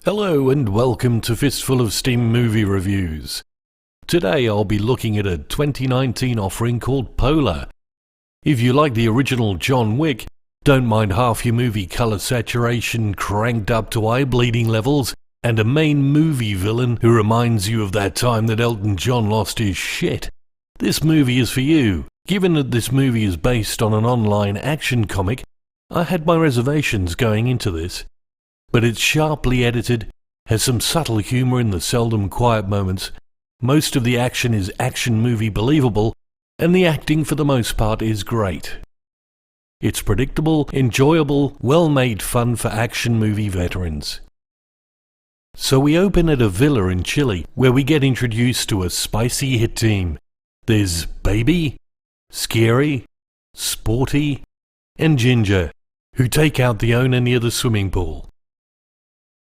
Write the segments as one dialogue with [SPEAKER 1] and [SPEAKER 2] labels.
[SPEAKER 1] Hello and welcome to Fistful of Steam Movie Reviews. Today I'll be looking at a 2019 offering called Polar. If you like the original John Wick, don't mind half your movie colour saturation cranked up to eye-bleeding levels, and a main movie villain who reminds you of that time that Elton John lost his shit, this movie is for you. Given that this movie is based on an online action comic, I had my reservations going into this. But it's sharply edited, has some subtle humour in the seldom quiet moments, most of the action is action movie believable, and the acting for the most part is great. It's predictable, enjoyable, well-made fun for action movie veterans. So we open at a villa in Chile, where we get introduced to a spicy hit team. There's Baby, Scary, Sporty, and Ginger, who take out the owner near the swimming pool.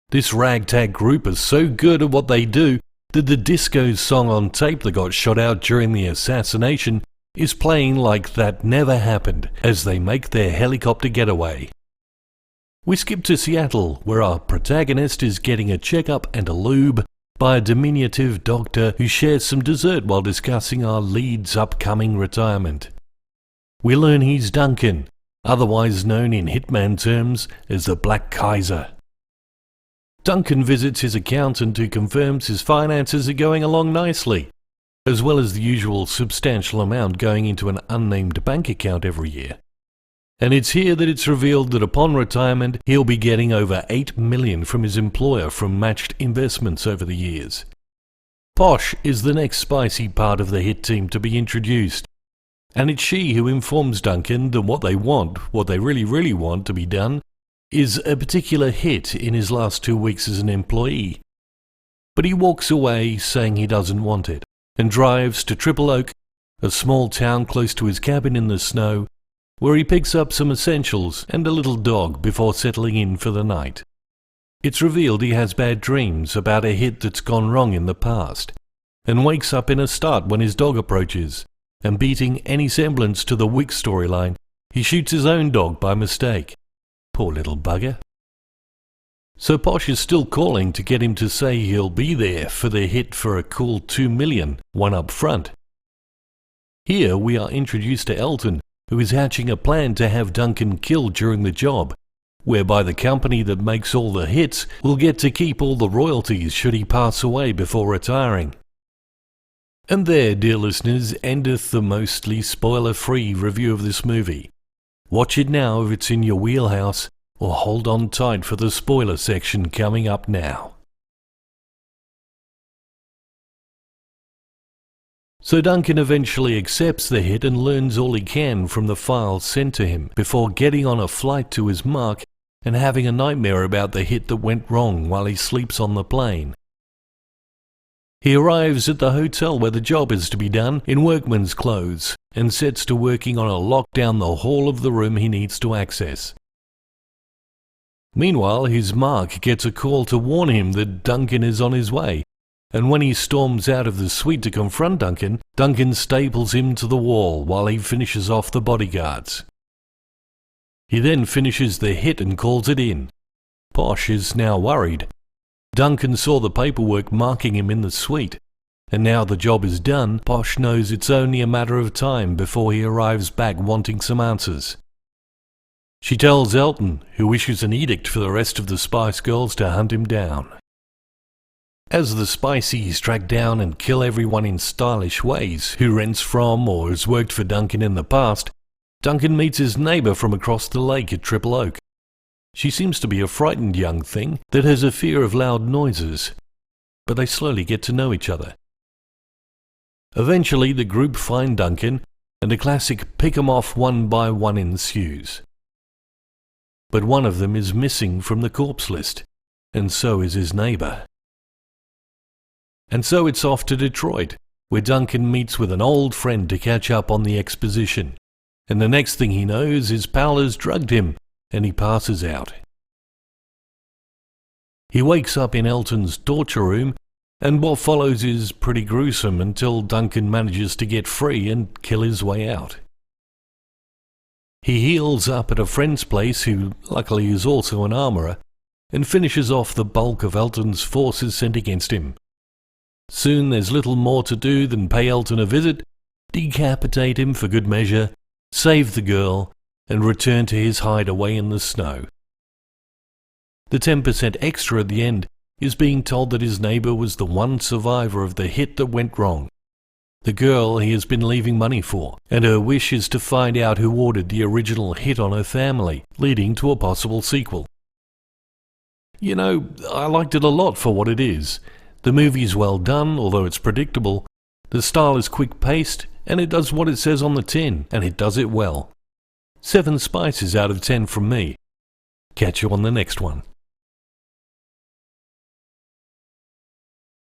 [SPEAKER 1] This ragtag group is so good at what they do that the disco song on tape that got shot out during the assassination is playing like that never happened as they make their helicopter getaway. We skip to Seattle, where our protagonist is getting a checkup and a lube by a diminutive doctor who shares some dessert while discussing our lead's upcoming retirement. We learn he's Duncan, otherwise known in hitman terms as the Black Kaiser. Duncan visits his accountant who confirms his finances are going along nicely, as well as the usual substantial amount going into an unnamed bank account every year. And it's here that it's revealed that upon retirement he'll be getting over $8 million from his employer from matched investments over the years. Posh is the next spicy part of the hit team to be introduced, and it's she who informs Duncan that what they really want to be done, is a particular hit in his last 2 weeks as an employee. But he walks away saying he doesn't want it, and drives to Triple Oak, a small town close to his cabin in the snow, where he picks up some essentials and a little dog before settling in for the night. It's revealed he has bad dreams about a hit that's gone wrong in the past, and wakes up in a start when his dog approaches, and beating any semblance to the Wick storyline, he shoots his own dog by mistake. Poor little bugger. So Posh is still calling to get him to say he'll be there for the hit for a cool $2 million, one up front. Here we are introduced to Elton, who is hatching a plan to have Duncan killed during the job, whereby the company that makes all the hits will get to keep all the royalties should he pass away before retiring. And there, dear listeners, endeth the mostly spoiler-free review of this movie. Watch it now if it's in your wheelhouse, or hold on tight for the spoiler section coming up now. So Duncan eventually accepts the hit and learns all he can from the files sent to him before getting on a flight to his mark and having a nightmare about the hit that went wrong while he sleeps on the plane. He arrives at the hotel where the job is to be done in workman's clothes and sets to working on a lock down the hall of the room he needs to access. Meanwhile, his mark gets a call to warn him that Duncan is on his way, and when he storms out of the suite to confront Duncan, Duncan staples him to the wall while he finishes off the bodyguards. He then finishes the hit and calls it in. Posh is now worried. Duncan saw the paperwork marking him in the suite, and now the job is done, Posh knows it's only a matter of time before he arrives back wanting some answers. She tells Elton, who issues an edict for the rest of the Spice Girls to hunt him down. As the Spiceys track down and kill everyone in stylish ways who rents from or has worked for Duncan in the past, Duncan meets his neighbour from across the lake at Triple Oak. She seems to be a frightened young thing that has a fear of loud noises, but they slowly get to know each other. Eventually the group find Duncan, and a classic pick 'em off one by one ensues. But one of them is missing from the corpse list, and so is his neighbour. And so it's off to Detroit, where Duncan meets with an old friend to catch up on the exposition, and the next thing he knows his pal has drugged him, and he passes out. He wakes up in Elton's torture room, and what follows is pretty gruesome until Duncan manages to get free and kill his way out. He heals up at a friend's place who luckily is also an armourer, and finishes off the bulk of Elton's forces sent against him. Soon there's little more to do than pay Elton a visit, decapitate him for good measure, save the girl, and return to his hideaway in the snow. The 10% extra at the end is being told that his neighbour was the one survivor of the hit that went wrong, the girl he has been leaving money for, and her wish is to find out who ordered the original hit on her family, leading to a possible sequel. You know, I liked it a lot for what it is. The movie's well done, although it's predictable. The style is quick-paced, and it does what it says on the tin, and it does it well. 7 spices out of 10 from me. Catch you on the next one.